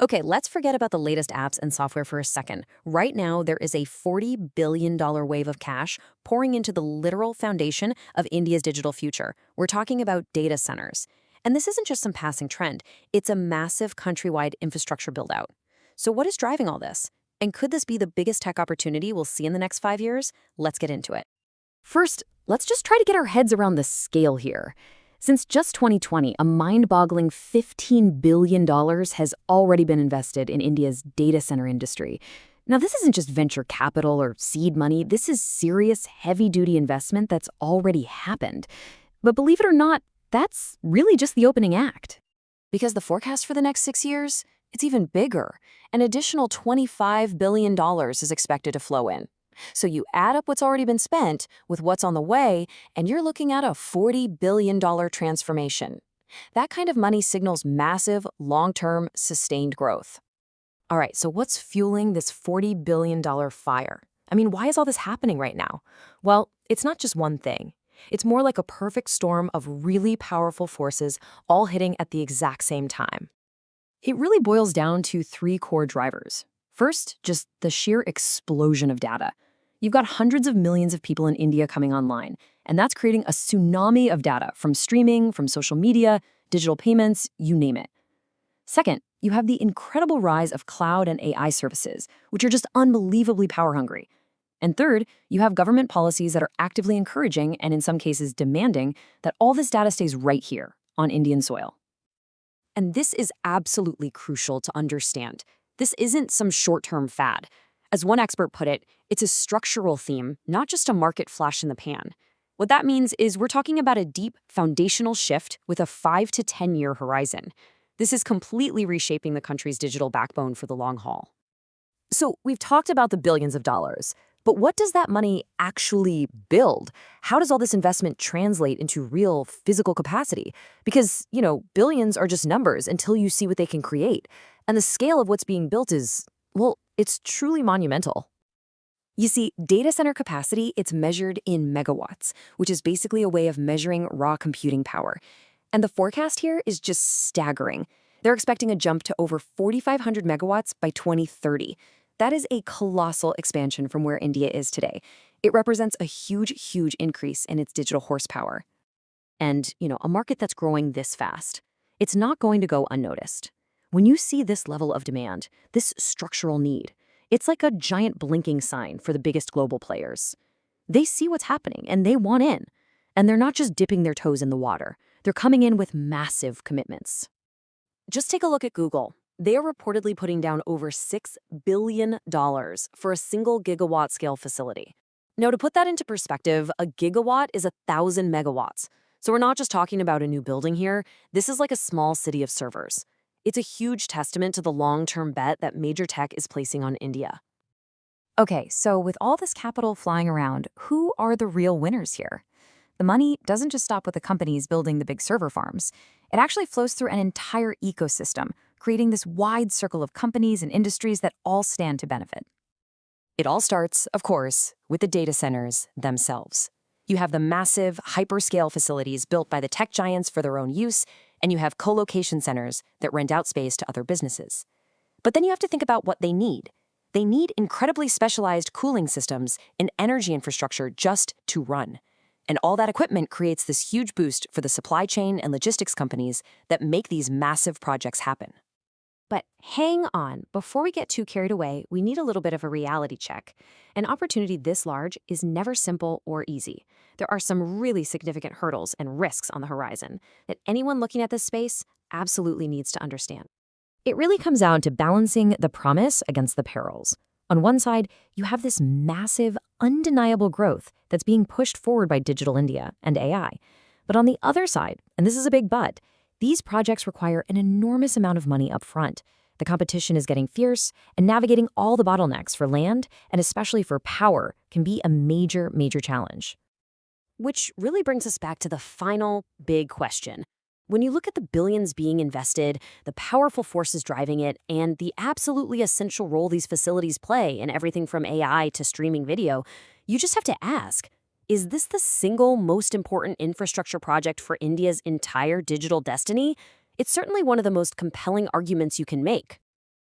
Okay, let's forget about the latest apps and software for a second. Right now, there is a $40 billion wave of cash pouring into the literal foundation of India's digital future. We're talking about data centers. And this isn't just some passing trend, it's a massive countrywide infrastructure build-out. So what is driving all this? And could this be the biggest tech opportunity we'll see in the next 5 years? Let's get into it. First, let's just try to get our heads around the scale here. Since just 2020, a mind-boggling $15 billion has already been invested in India's data center industry. Now, this isn't just venture capital or seed money. This is serious, heavy-duty investment that's already happened. But believe it or not, that's really just the opening act. Because the forecast for the next 6 years, it's even bigger. An additional $25 billion is expected to flow in. So you add up what's already been spent with what's on the way, and you're looking at a $40 billion transformation. That kind of money signals massive, long-term, sustained growth. All right, so what's fueling this $40 billion fire? I mean, why is all this happening right now? Well, it's not just one thing. It's more like a perfect storm of really powerful forces all hitting at the exact same time. It really boils down to three core drivers. First, just the sheer explosion of data. You've got hundreds of millions of people in India coming online, and that's creating a tsunami of data from streaming, from social media, digital payments, you name it. Second, you have the incredible rise of cloud and AI services, which are just unbelievably power-hungry. And third, you have government policies that are actively encouraging, and in some cases demanding, that all this data stays right here, on Indian soil. And this is absolutely crucial to understand. This isn't some short-term fad. As one expert put it, it's a structural theme, not just a market flash in the pan. What that means is we're talking about a deep, foundational shift with a 5 to 10-year horizon. This is completely reshaping the country's digital backbone for the long haul. So we've talked about the billions of dollars, but what does that money actually build? How does all this investment translate into real physical capacity? Because, billions are just numbers until you see what they can create. And the scale of what's being built is, well, it's truly monumental. You see, data center capacity, it's measured in megawatts, which is basically a way of measuring raw computing power. And the forecast here is just staggering. They're expecting a jump to over 4,500 megawatts by 2030. That is a colossal expansion from where India is today. It represents a huge, huge increase in its digital horsepower. And, a market that's growing this fast, it's not going to go unnoticed. When you see this level of demand, this structural need, it's like a giant blinking sign for the biggest global players. They see what's happening and they want in. And they're not just dipping their toes in the water. They're coming in with massive commitments. Just take a look at Google. They are reportedly putting down over $6 billion for a single gigawatt-scale facility. Now, to put that into perspective, a gigawatt is 1,000 megawatts. So we're not just talking about a new building here. This is like a small city of servers. It's a huge testament to the long-term bet that major tech is placing on India. Okay, so with all this capital flying around, who are the real winners here? The money doesn't just stop with the companies building the big server farms. It actually flows through an entire ecosystem, creating this wide circle of companies and industries that all stand to benefit. It all starts, of course, with the data centers themselves. You have the massive, hyperscale facilities built by the tech giants for their own use, and you have co-location centers that rent out space to other businesses. But then you have to think about what they need. They need incredibly specialized cooling systems and energy infrastructure just to run. And all that equipment creates this huge boost for the supply chain and logistics companies that make these massive projects happen. But hang on, before we get too carried away, we need a little bit of a reality check. An opportunity this large is never simple or easy. There are some really significant hurdles and risks on the horizon that anyone looking at this space absolutely needs to understand. It really comes down to balancing the promise against the perils. On one side, you have this massive, undeniable growth that's being pushed forward by Digital India and AI. But on the other side, and this is a big but, these projects require an enormous amount of money up front. The competition is getting fierce, and navigating all the bottlenecks for land, and especially for power, can be a major, major challenge. Which really brings us back to the final big question. When you look at the billions being invested, the powerful forces driving it, and the absolutely essential role these facilities play in everything from AI to streaming video, you just have to ask, is this the single most important infrastructure project for India's entire digital destiny? It's certainly one of the most compelling arguments you can make.